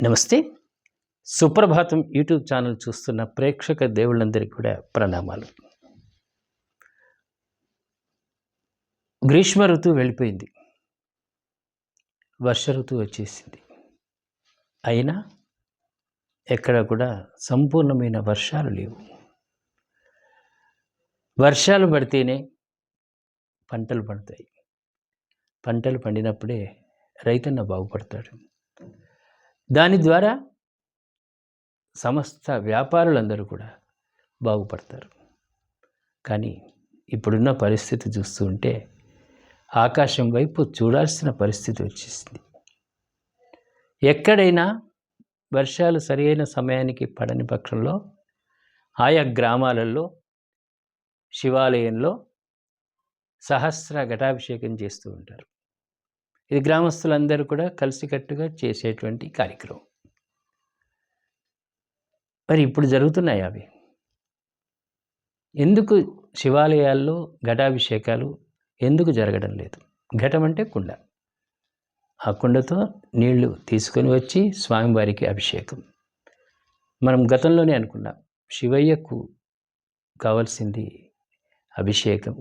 నమస్తే. సుప్రభాతం YouTube channel చూస్తున్న ప్రేక్షక దేవుళ్ళందరికీ కూడా ప్రణామాలు. గ్రీష్మ ఋతువు వెళ్ళిపోయింది. వర్ష ఋతువు వచ్చేసింది. అయినా ఎక్కడ కూడా సంపూర్ణమైన వర్షాలు లేవు. వర్షాలు పడితేనే పంటలు పండుతాయి. పంటలు పండినప్పుడే రైతన్న బాగుపడతాడు. దాని ద్వారా సమస్త వ్యాపారులందరూ కూడా బాగుపడతారు. కానీ ఇప్పుడున్న పరిస్థితి చూస్తూ ఉంటే ఆకాశం వైపు చూడాల్సిన పరిస్థితి వచ్చేసింది. ఎక్కడైనా వర్షాలు సరైన సమయానికి పడని పక్షంలో ఆయా గ్రామాలలో శివాలయంలో సహస్ర ఘటాభిషేకం చేస్తూ ఉంటారు. ఇది గ్రామస్తులందరూ కూడా కలిసికట్టుగా చేసేటువంటి కార్యక్రమం. మరి ఇప్పుడు జరుగుతున్నాయి అవి. ఎందుకు శివాలయాల్లో ఘటాభిషేకాలు ఎందుకు జరగడం లేదు? ఘటం అంటే కుండ. ఆ కుండతో నీళ్లు తీసుకొని వచ్చి స్వామివారికి అభిషేకం. మనం గతంలోనే అనుకున్నాం, శివయ్యకు కావాల్సింది అభిషేకం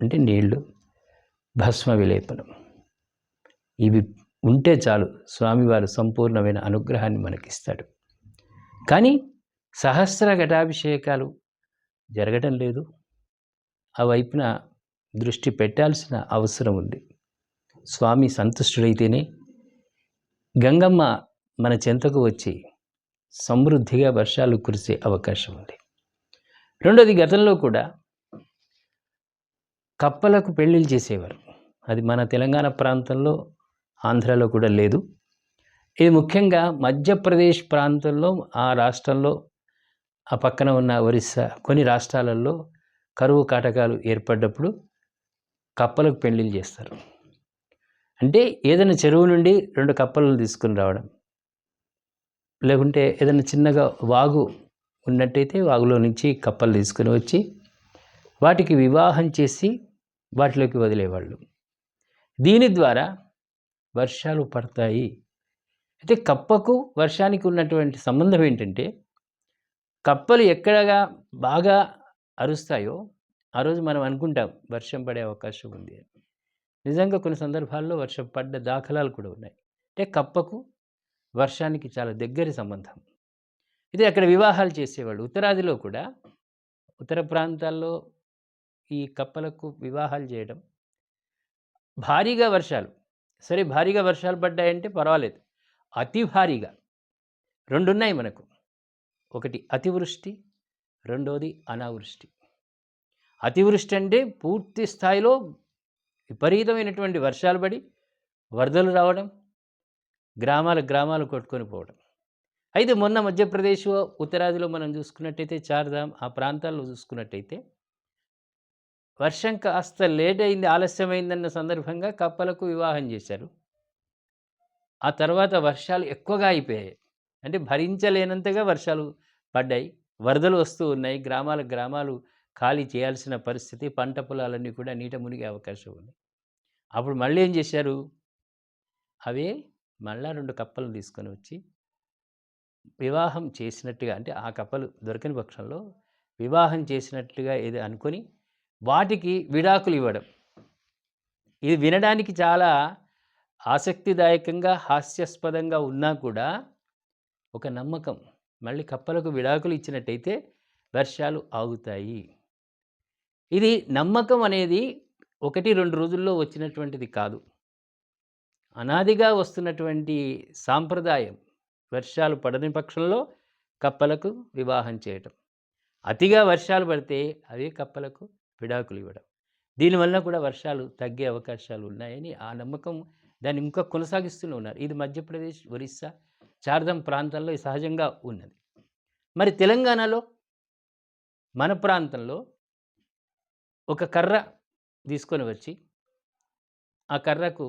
అంటే నీళ్లు, భస్మ విలేపనం. ఇవి ఉంటే చాలు, స్వామివారు సంపూర్ణమైన అనుగ్రహాన్ని మనకిస్తాడు. కానీ సహస్ర ఘటాభిషేకాలు జరగడం లేదు. ఆ వైపున దృష్టి పెట్టాల్సిన అవసరం ఉంది. స్వామి సంతుష్టుడైతేనే గంగమ్మ మన చెంతకు వచ్చి సమృద్ధిగా వర్షాలు కురిసే అవకాశం ఉంది. రెండోది, గతంలో కూడా కప్పలకు పెళ్ళిళ్ళు చేసేవారు. అది మన తెలంగాణ ప్రాంతంలో, ఆంధ్రాలో కూడా లేదు. ఇది ముఖ్యంగా మధ్యప్రదేశ్ ప్రాంతంలో, ఆ రాష్ట్రంలో, ఆ పక్కన ఉన్న ఒరిస్సా, కొన్ని రాష్ట్రాలలో కరువు కాటకాలు ఏర్పడ్డప్పుడు కప్పలకు పెళ్ళిళ్ళు చేస్తారు. అంటే ఏదైనా చెరువు నుండి 2 కప్పలను తీసుకుని రావడం, లేకుంటే ఏదైనా చిన్నగా వాగు ఉన్నట్టయితే వాగులో నుంచి కప్పలు తీసుకుని వచ్చి వాటికి వివాహం చేసి వాటిలోకి వదిలేవాళ్ళు. దీని ద్వారా వర్షాలు పడతాయి. అయితే కప్పకు వర్షానికి ఉన్నటువంటి సంబంధం ఏంటంటే, కప్పలు ఎక్కడగా బాగా అరుస్తాయో ఆ రోజు మనం అనుకుంటాం వర్షం పడే అవకాశం ఉంది అని. నిజంగా కొన్ని సందర్భాల్లో వర్షం పడ్డ దాఖలాలు కూడా ఉన్నాయి. అంటే కప్పకు వర్షానికి చాలా దగ్గరి సంబంధం. ఇది అక్కడ వివాహాలు చేసేవాళ్ళు. ఉత్తరాదిలో కూడా, ఉత్తర ప్రాంతాల్లో ఈ కప్పలకు వివాహాలు చేయడం, భారీగా వర్షాలు, సరే భారీగా వర్షాలు పడ్డాయంటే పర్వాలేదు, అతి భారీగా 2 ఉన్నాయి మనకు. ఒకటి అతివృష్టి, రెండోది అనావృష్టి. అతివృష్టి అంటే పూర్తి స్థాయిలో విపరీతమైనటువంటి వర్షాలు పడి వరదలు రావడం, గ్రామాలు కొట్టుకొని పోవడం. అయితే మొన్న మధ్యప్రదేశ్ ఉత్తరాదిలో మనం చూసుకున్నట్టయితే, చార్ధామ్ ఆ ప్రాంతాల్లో చూసుకున్నట్టయితే వర్షం కాస్త లేట్ అయింది, ఆలస్యమైందన్న సందర్భంగా కప్పలకు వివాహం చేశారు. ఆ తర్వాత వర్షాలు ఎక్కువగా అయిపోయాయి. అంటే భరించలేనంతగా వర్షాలు పడ్డాయి, వరదలు వస్తూ ఉన్నాయి, గ్రామాలు ఖాళీ చేయాల్సిన పరిస్థితి, పంట పొలాలన్నీ కూడా నీట మునిగే అవకాశం ఉంది. అప్పుడు మళ్ళీ ఏం చేశారు, అవే మళ్ళా 2 కప్పలను తీసుకొని వచ్చి వివాహం చేసినట్టుగా, అంటే ఆ కప్పలు దొరకని పక్షంలో వివాహం చేసినట్లుగా ఏదో అనుకొని వాటికి విడాకులు ఇవ్వడం. ఇది వినడానికి చాలా ఆసక్తిదాయకంగా, హాస్యాస్పదంగా ఉన్నా కూడా ఒక నమ్మకం. మళ్ళీ కప్పలకు విడాకులు ఇచ్చినట్టయితే వర్షాలు ఆగుతాయి. ఇది నమ్మకం అనేది 1-2 రోజుల్లో వచ్చినటువంటిది కాదు. అనాదిగా వస్తున్నటువంటి సాంప్రదాయం. వర్షాలు పడని పక్షంలో కప్పలకు వివాహం చేయటం, అతిగా వర్షాలు పడితే అవే కప్పలకు విడాకులు ఇవ్వడం. దీనివల్ల కూడా వర్షాలు తగ్గే అవకాశాలు ఉన్నాయని ఆ నమ్మకం, దాన్ని ఇంకా కొనసాగిస్తూనే ఉన్నారు. ఇది మధ్యప్రదేశ్, ఒరిస్సా, చార్ధామ్ ప్రాంతాల్లో సహజంగా ఉన్నది. మరి తెలంగాణలో, మన ప్రాంతంలో ఒక కర్ర తీసుకొని వచ్చి, ఆ కర్రకు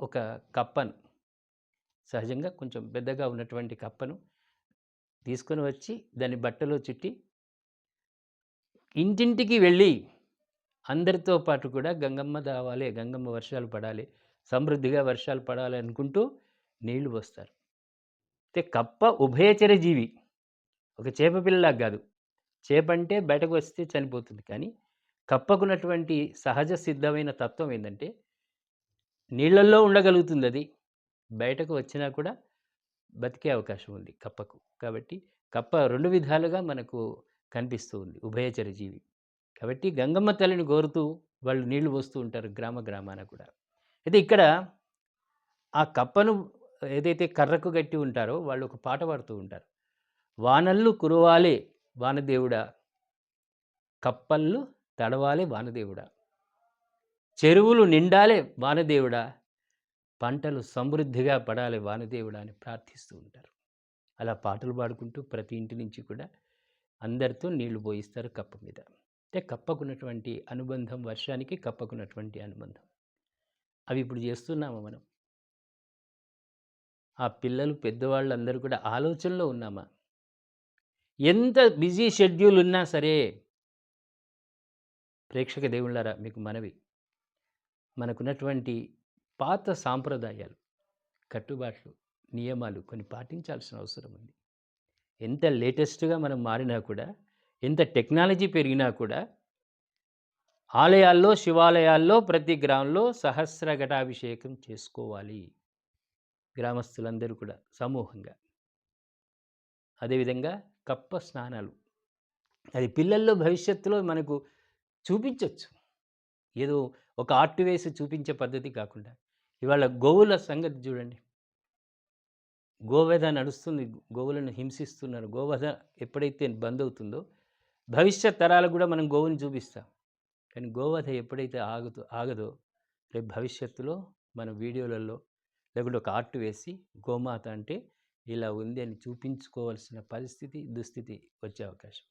ఒక కప్పను, సహజంగా కొంచెం పెద్దగా ఉన్నటువంటి కప్పను తీసుకొని వచ్చి దాన్ని బట్టలో చుట్టి ఇంటింటికి వెళ్ళి అందరితో పాటు కూడా గంగమ్మ రావాలి, గంగమ్మ వర్షాలు పడాలి, సమృద్ధిగా వర్షాలు పడాలి అనుకుంటూ నీళ్లు పోస్తారు. అయితే కప్ప ఉభయచర జీవి. ఒక చేప పిల్లలాగా గాదు. చేప అంటే బయటకు వస్తే చనిపోతుంది. కానీ కప్పకున్నటువంటి సహజ సిద్ధమైన తత్వం ఏందంటే, నీళ్ళల్లో ఉండగలుగుతుందది. బయటకు వచ్చినా కూడా బతికే అవకాశం ఉంది కప్పకు. కాబట్టి కప్ప 2 విధాలుగా మనకు కనిపిస్తూ ఉంది. ఉభయచర జీవి. కాబట్టి గంగమ్మ తల్లిని కోరుతూ వాళ్ళు నీళ్లు పోస్తూ ఉంటారు గ్రామాన కూడా. అయితే ఇక్కడ ఆ కప్పను ఏదైతే కర్రకు కట్టి ఉంటారో వాళ్ళు ఒక పాట పాడుతూ ఉంటారు. వానల్లు కురవాలే వానదేవుడా, కప్పల్లు తడవాలే వానదేవుడా, చెరువులు నిండాలే వానదేవుడా, పంటలు సమృద్ధిగా పడాలి వానదేవుడా అని ప్రార్థిస్తూ ఉంటారు. అలా పాటలు పాడుకుంటూ ప్రతి ఇంటి నుంచి కూడా అందరితో నీళ్లు పోయిస్తారు కప్ప మీద. అంటే కప్పకున్నటువంటి అనుబంధం, వర్షానికి కప్పకున్నటువంటి అనుబంధం. అవి ఇప్పుడు చేస్తున్నామా మనం? ఆ పిల్లలు, పెద్దవాళ్ళు అందరూ కూడా ఆలోచనలో ఉన్నామా? ఎంత బిజీ షెడ్యూల్ ఉన్నా సరే, ప్రేక్షక దేవుళ్ళారా మీకు మనవి, మనకున్నటువంటి పాత సాంప్రదాయాలు, కట్టుబాట్లు, నియమాలు కొన్ని పాటించాల్సిన అవసరం ఉంది. ఎంత లేటెస్ట్‌గా మనం మారినా కూడా, ఎంత టెక్నాలజీ పెరిగినా కూడా, ఆలయాల్లో, శివాలయాల్లో ప్రతి గ్రామంలో సహస్ర ఘటాభిషేకం చేసుకోవాలి. గ్రామస్తులందరూ కూడా సమూహంగా. అదేవిధంగా కప్ప స్నానాలు. అది పిల్లల్లో భవిష్యత్తులో మనకు చూపించొచ్చు. ఏదో ఒక ఆర్ట్ వేసి చూపించే పద్ధతి కాకుండా. ఇవాళ గోవుల సంగతి చూడండి. గోవధ నడుస్తుంది. గోవులను హింసిస్తున్నారు. గోవధ ఎప్పుడైతే బంద్ అవుతుందో, భవిష్యత్ తరాలకు కూడా మనం గోవుని చూపిస్తాం. కానీ గోవధ ఎప్పుడైతే ఆగదో రేపు భవిష్యత్తులో మన వీడియోలలో లేకుంటే ఒక ఆర్ట్ వేసి గోమాత అంటే ఇలా ఉంది అని చూపించుకోవాల్సిన పరిస్థితి, దుస్థితి వచ్చే అవకాశం.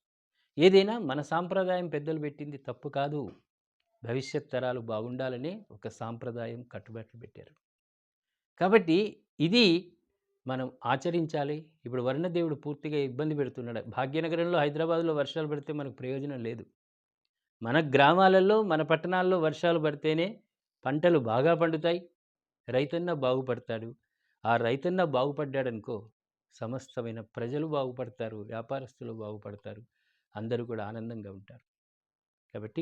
ఏదైనా మన సాంప్రదాయం పెద్దలు పెట్టింది తప్పు కాదు. భవిష్యత్ తరాలు బాగుండాలనే ఒక సాంప్రదాయం, కట్టుబాట్లు పెట్టారు. కాబట్టి ఇది మనం ఆచరించాలి. ఇప్పుడు వర్ణదేవుడు పూర్తిగా ఇబ్బంది పెడుతున్నాడు. భాగ్యనగరంలో, హైదరాబాద్‌లో వర్షాలు పడితే మనకు ప్రయోజనం లేదు. మన గ్రామాలలో, మన పట్టణాల్లో వర్షాలు పడితేనే పంటలు బాగా పండుతాయి. రైతన్న బాగుపడతాడు. ఆ రైతన్న బాగుపడ్డాడనుకో, సమస్తమైన ప్రజలు బాగుపడతారు, వ్యాపారస్తులు బాగుపడతారు. అందరూ కూడా ఆనందంగా ఉంటారు. కాబట్టి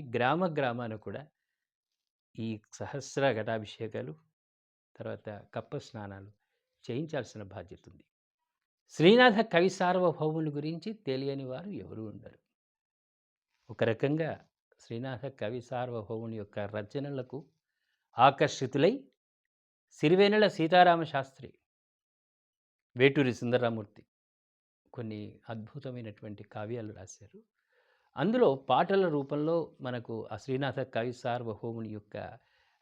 గ్రామాన కూడా ఈ సహస్ర ఘటాభిషేకాలు, తర్వాత కప్ప స్నానాలు చేయించాల్సిన బాధ్యత ఉంది. శ్రీనాథ కవి సార్వభౌముని గురించి తెలియని వారు ఎవరు ఉండరు. ఒక రకంగా శ్రీనాథ కవి సార్వభౌముని యొక్క రచనలకు ఆకర్షితులై సిరివేనెల సీతారామ శాస్త్రి, వేటూరి సుందరరామూర్తి కొన్ని అద్భుతమైనటువంటి కావ్యాలు రాశారు. అందులో పాటల రూపంలో మనకు ఆ శ్రీనాథ కవి సార్వభౌముని యొక్క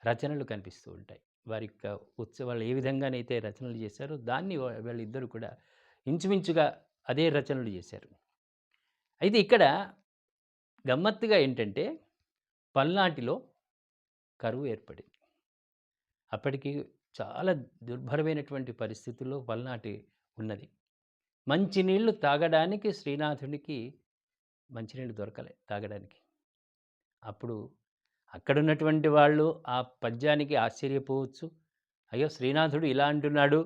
రచనలు కనిపిస్తూ ఉంటాయి. వారి యొక్క ఉత్సవాలు ఏ విధంగానైతే రచనలు చేశారో దాన్ని వాళ్ళిద్దరూ కూడా ఇంచుమించుగా అదే రచనలు చేశారు. అయితే ఇక్కడ గమ్మత్తుగా ఏంటంటే, పల్నాటిలో కరువు ఏర్పడింది. అప్పటికి చాలా దుర్భరమైనటువంటి పరిస్థితుల్లో పల్నాటి ఉన్నది. మంచినీళ్ళు తాగడానికి శ్రీనాథునికి మంచినీళ్ళు దొరకలే తాగడానికి. అప్పుడు అక్కడున్నటువంటి వాళ్ళు ఆ పద్యానికి ఆశ్చర్యపోవచ్చు. అయ్యో! శ్రీనాథుడు ఇలా అంటున్నాడు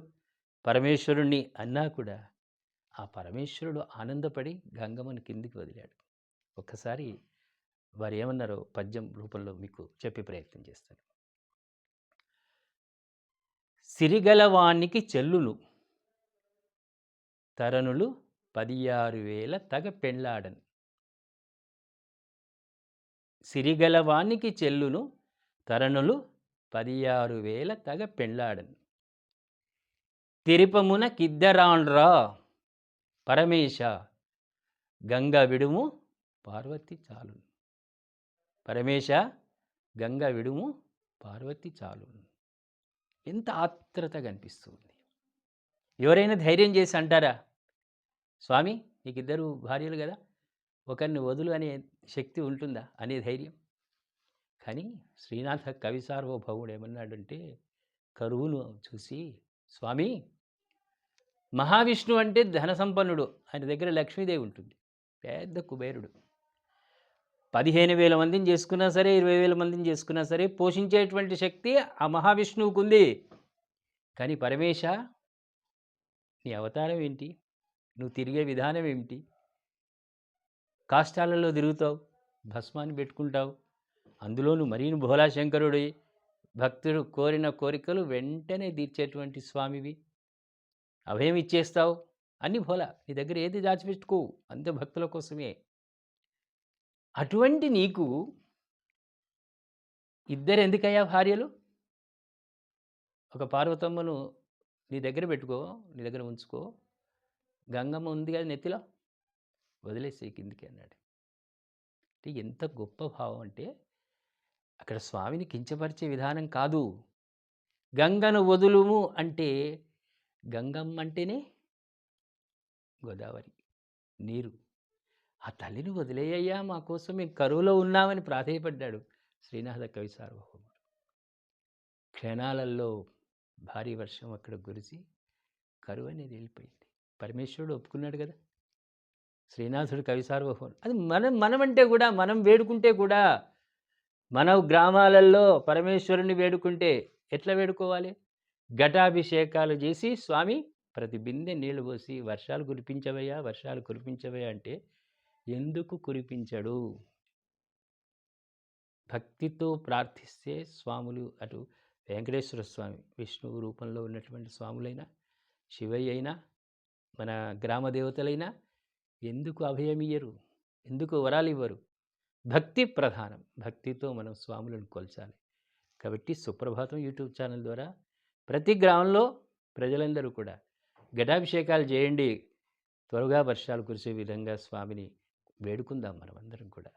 పరమేశ్వరుణ్ణి అన్నా కూడా, ఆ పరమేశ్వరుడు ఆనందపడి గంగమ్మని కిందికి వదిలాడు. ఒక్కసారి వారు ఏమన్నారో పద్యం రూపంలో మీకు చెప్పే ప్రయత్నం చేస్తాను. సిరిగలవానికి చెల్లును తరణులు 16,000 తగ పెండ్లాడన్. సిరిగలవానికి చెల్లును తరణులు 16,000 తగ పెండ్లాడన్. తిరుపమున కిద్దరాండ్రా పరమేశ గంగ విడుము పార్వతి చాలును. పరమేశ గంగ విడుము పార్వతి చాలును. ఎంత ఆత్రత కనిపిస్తుంది. ఎవరైనా ధైర్యం చేసి అంటారా, స్వామి నీకు 2 భార్యలు కదా, ఒకరిని వదులు అనే శక్తి ఉంటుందా అనే ధైర్యం? కానీ శ్రీనాథ కవి సార్వభౌముడు ఏమన్నాడంటే, కరువును చూసి, స్వామి మహావిష్ణువు అంటే ధన సంపన్నుడు, ఆయన దగ్గర లక్ష్మీదేవి ఉంటుంది, పెద్ద కుబేరుడు. 15,000 మందిని చేసుకున్నా సరే, 20,000 మందిని చేసుకున్నా సరే పోషించేటువంటి శక్తి ఆ మహావిష్ణువుకు ఉంది. కానీ పరమేశ నీ అవతారం ఏంటి? నువ్వు తిరిగే విధానం ఏమిటి? కాష్టాలలో తిరుగుతావు, భస్మాన్ని పెట్టుకుంటావు, అందులోనూ మరీను భోలాశంకరుడి భక్తుడు కోరిన కోరికలు వెంటనే తీర్చేటువంటి స్వామివి. అభయం ఇచ్చేస్తావు, అన్ని భోలా. నీ దగ్గర ఏది దాచిపెట్టుకోవు, అంతే భక్తుల కోసమే. అటువంటి నీకు ఇద్దరు ఎందుకయ్యా భార్యలు? ఒక పార్వతమ్మను నీ దగ్గర పెట్టుకో, నీ దగ్గర ఉంచుకో. గంగమ్మ ఉంది కదా నెత్తిలో, వదిలేసే కిందికి అన్నాడు. అంటే ఎంత గొప్ప భావం అంటే, అక్కడ స్వామిని కించపరిచే విధానం కాదు. గంగను వదులుము అంటే, గంగమ్మ అంటేనే గోదావరి నీరు. ఆ తల్లిని వదిలేయ్యా, మా కోసం మేము కరువులో ఉన్నామని ప్రాధేయపడ్డాడు శ్రీనాథ కవి సార్వభౌముడు. క్షణాలలో భారీ వర్షం అక్కడ కురిసి కరువు అనేది వెళ్ళిపోయింది. పరమేశ్వరుడు ఒప్పుకున్నాడు కదా, శ్రీనాథుడు కవి సార్వభౌముడు. అది మనమంటే కూడా, మనం వేడుకుంటే కూడా, మన గ్రామాలలో పరమేశ్వరుని వేడుకుంటే ఎట్లా వేడుకోవాలి? ఘటాభిషేకాలు చేసి స్వామి ప్రతి బిందె నీళ్లు పోసి వర్షాలు కురిపించవయ్యా, వర్షాలు కురిపించవయ్యా అంటే ఎందుకు కురిపించడు? భక్తితో ప్రార్థిస్తే స్వాములు, అటు వెంకటేశ్వర స్వామి విష్ణువు రూపంలో ఉన్నటువంటి స్వాములైనా, శివయ్య అయినా, మన గ్రామ దేవతలైనా ఎందుకు అభయమియ్యరు? ఎందుకు వరాలు ఇవ్వరు? భక్తి ప్రధానం. భక్తితో మనం స్వాములను కొల్చాలి. కాబట్టి సుప్రభాతం యూట్యూబ్ ఛానల్ ద్వారా ప్రతి గ్రామంలో ప్రజలందరూ కూడా ఘటాభిషేకాలు చేయండి. త్వరగా వర్షాలు కురిసే విధంగా స్వామిని వేడుకుందాం మనమందరం కూడా.